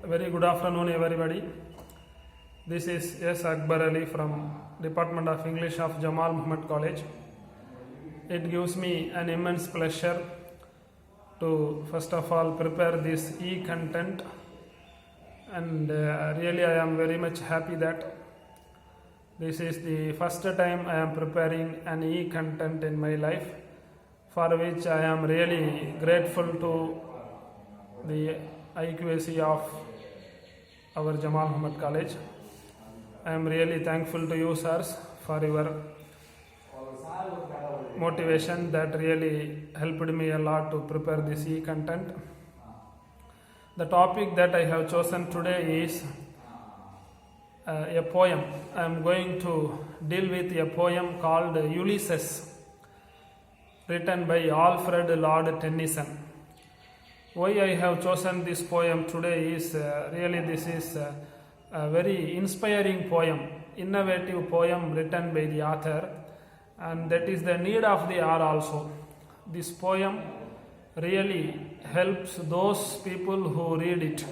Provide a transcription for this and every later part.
Very good afternoon, everybody. This is Akbar from Department of English of Jamal Mohamed College. It gives me an immense pleasure to first of all prepare this e-content, and really I am very much happy that this is the first time I am preparing an e-content in my life, for which I am really grateful to the IQAC of our Jamal Mohamed College. I am really thankful to you, sirs, for your motivation that really helped me a lot to prepare this e-content. The topic that I have chosen today is a poem. I am going to deal with a poem called Ulysses, written by Alfred Lord Tennyson. Why I have chosen this poem today is really this is a very inspiring poem, innovative poem written by the author, and that is the need of the hour also. This poem really helps those people who read it.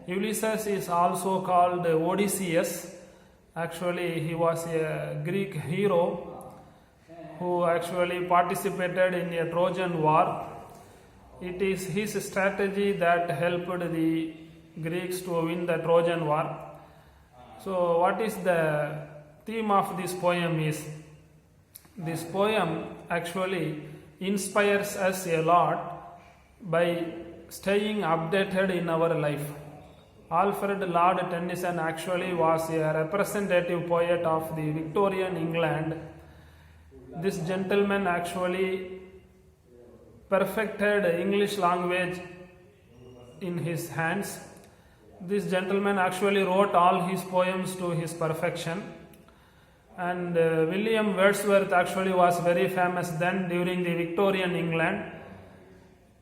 Ulysses is also called Odysseus. Actually, he was a Greek hero who actually participated in a Trojan War. It is his strategy that helped the Greeks to win the Trojan War. So what is the theme of this poem is, this poem actually inspires us a lot by staying updated in our life. Alfred Lord Tennyson actually was a representative poet of the Victorian England. This gentleman actually perfected English language in his hands. This gentleman actually wrote all his poems to his perfection. And William Wordsworth actually was very famous then during the Victorian England.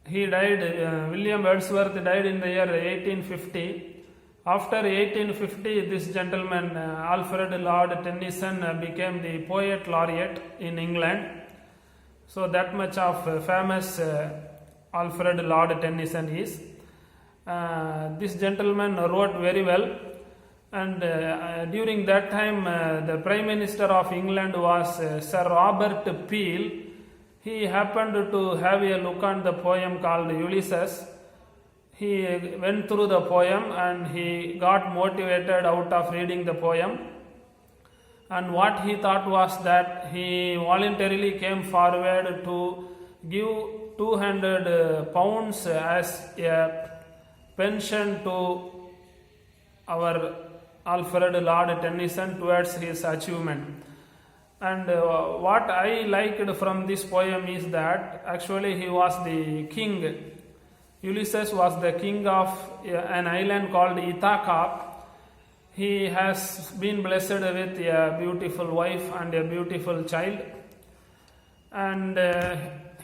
He died, William Wordsworth died in the year 1850. After 1850, this gentleman, Alfred Lord Tennyson, became the poet laureate in England. So that much of famous Alfred Lord Tennyson is. This gentleman wrote very well, and during that time the Prime Minister of England was Sir Robert Peel. He happened to have a look on the poem called Ulysses. He went through the poem and he got motivated out of reading the poem. And what he thought was that he voluntarily came forward to give 200 pounds as a pension to our Alfred Lord Tennyson towards his achievement. And what I liked from this poem is that actually he was the king. Ulysses was the king of an island called Ithaca. He has been blessed with a beautiful wife and a beautiful child, and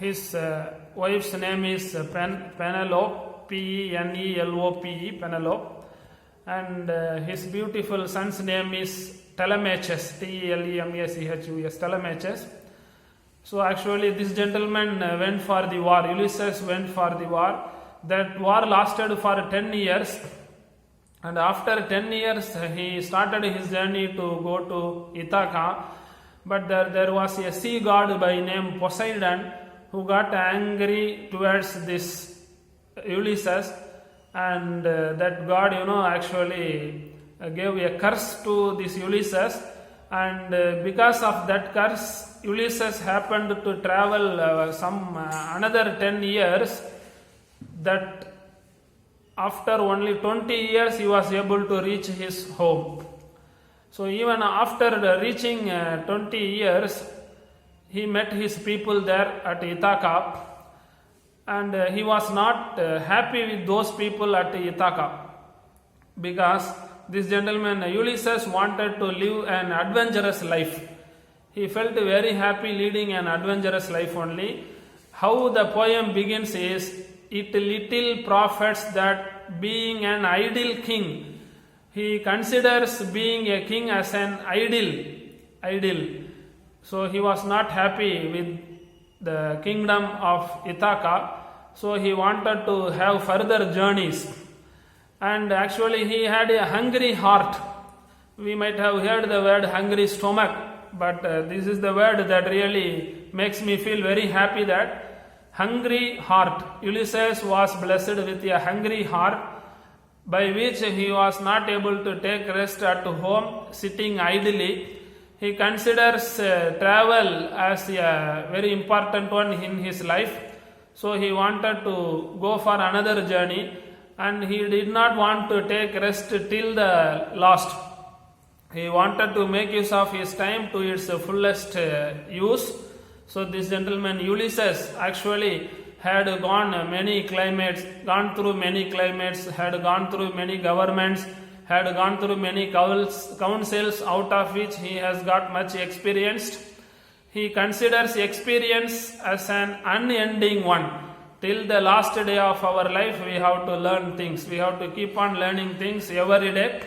his wife's name is Penelope, Penelope, Penelope, and his beautiful son's name is Telemachus, Telemachus, Telemachus. So actually this gentleman went for the war. Ulysses went for the war. That war lasted for 10 years. And after 10 years, he started his journey to go to Ithaca. But there was a sea god by name Poseidon who got angry towards this Ulysses. And that god, actually gave a curse to this Ulysses. And because of that curse, Ulysses happened to travel another 10 years. That after only 20 years he was able to reach his home. So even after reaching 20 years, he met his people there at Ithaca, and he was not happy with those people at Ithaca, because this gentleman Ulysses wanted to live an adventurous life. He felt very happy leading an adventurous life only. How the poem begins is, it little profits that being an idle king, he considers being a king as an idle. So he was not happy with the kingdom of Ithaca. So he wanted to have further journeys. and actually he had a hungry heart. We might have heard the word hungry stomach, but this is the word that really makes me feel very happy, that hungry heart. Ulysses was blessed with a hungry heart, by which he was not able to take rest at home sitting idly. He considers travel as a very important one in his life, so he wanted to go for another journey, and he did not want to take rest till the last. He wanted to make use of his time to its fullest use. So this gentleman Ulysses actually had gone through many climates, had gone through many governments, had gone through many councils, out of which he has got much experienced. He considers experience as an unending one. Till the last day of our life, we have to learn things. We have to keep on learning things every day.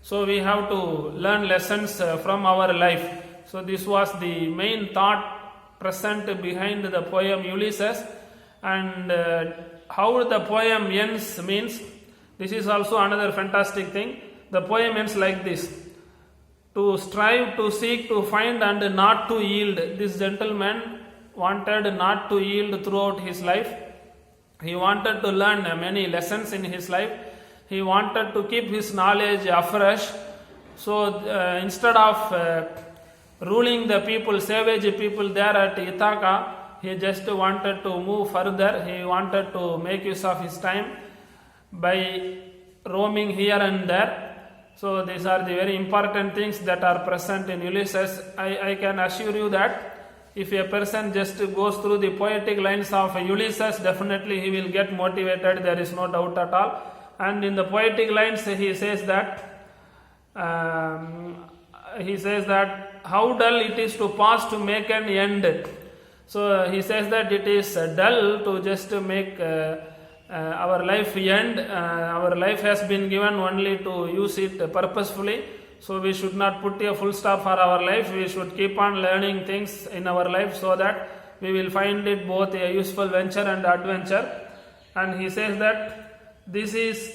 So we have to learn lessons from our life. So this was the main thought present behind the poem Ulysses. And how the poem ends means, this is also another fantastic thing. The poem ends like this: to strive, to seek, to find, and not to yield. This gentleman wanted not to yield throughout his life. He wanted to learn many lessons in his life. He wanted to keep his knowledge afresh. So instead of ruling the people, savage people there at Ithaca, he just wanted to move further. He wanted to make use of his time by roaming here and there. So these are the very important things that are present in Ulysses. I can assure you that if a person just goes through the poetic lines of Ulysses, definitely he will get motivated. There is no doubt at all. And in the poetic lines, he says that how dull it is to pause to make an end. So he says that it is dull to just make our life end. Our life has been given only to use it purposefully. So we should not put a full stop for our life. We should keep on learning things in our life so that we will find it both a useful venture and adventure. And he says that this is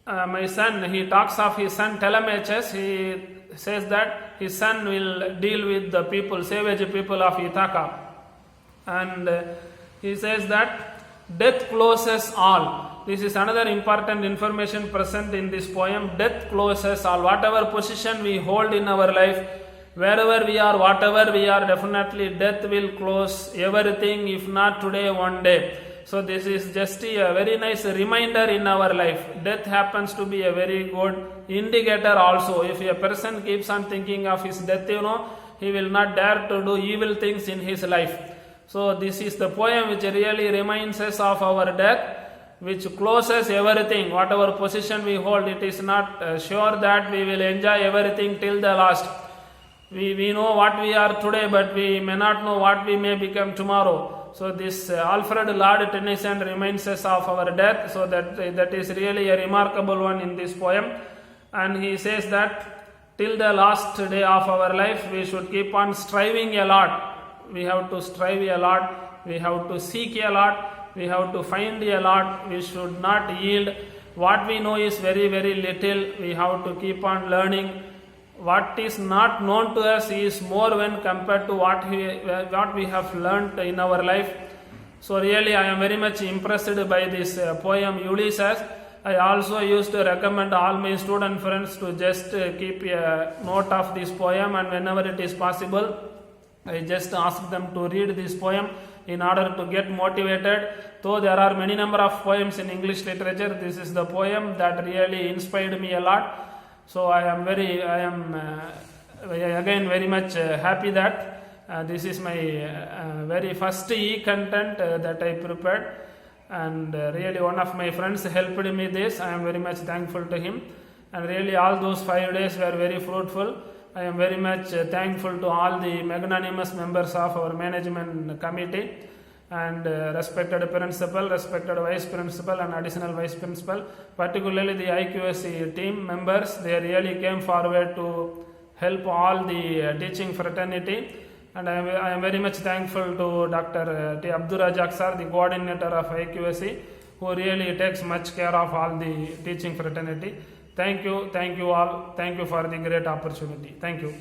my son. He talks of his son Telemachus. He says that his son will deal with the people, savage people of Ithaca. And he says that death closes all. This is another important information present in this poem. Death closes all. Whatever position we hold in our life, wherever we are, whatever we are, definitely death will close everything, if not today, one day. So this is just a very nice reminder in our life. Death happens to be a very good indicator also. If a person keeps on thinking of his death, he will not dare to do evil things in his life. So this is the poem which really reminds us of our death, which closes everything. Whatever position we hold, it is not sure that we will enjoy everything till the last. We know what we are today, but we may not know what we may become tomorrow. So this Alfred Lord Tennyson reminds us of our death. So that is really a remarkable one in this poem. And he says that till the last day of our life, we should keep on striving a lot. We have to strive a lot. We have to seek a lot. We have to find a lot. We should not yield. What we know is very, very little. We have to keep on learning. What is not known to us is more when compared to what we have learned in our life. So really I am very much impressed by this poem Ulysses. I also used to recommend all my student friends to just keep a note of this poem, and whenever it is possible, I just ask them to read this poem in order to get motivated. Though there are many number of poems in English literature, this is the poem that really inspired me a lot. So I am again very much happy that this is my very first e-content that I prepared, and really one of my friends helped me this. I am very much thankful to him, and really all those 5 days were very fruitful. I am very much thankful to all the magnanimous members of our management committee, and respected principal, respected vice principal and additional vice principal, particularly the IQSC team members. They really came forward to help all the teaching fraternity, and I am very much thankful to Dr. T. Abdurrazak sir, the coordinator of IQSC, who really takes much care of all the teaching fraternity. Thank you all. Thank you for the great opportunity. Thank you.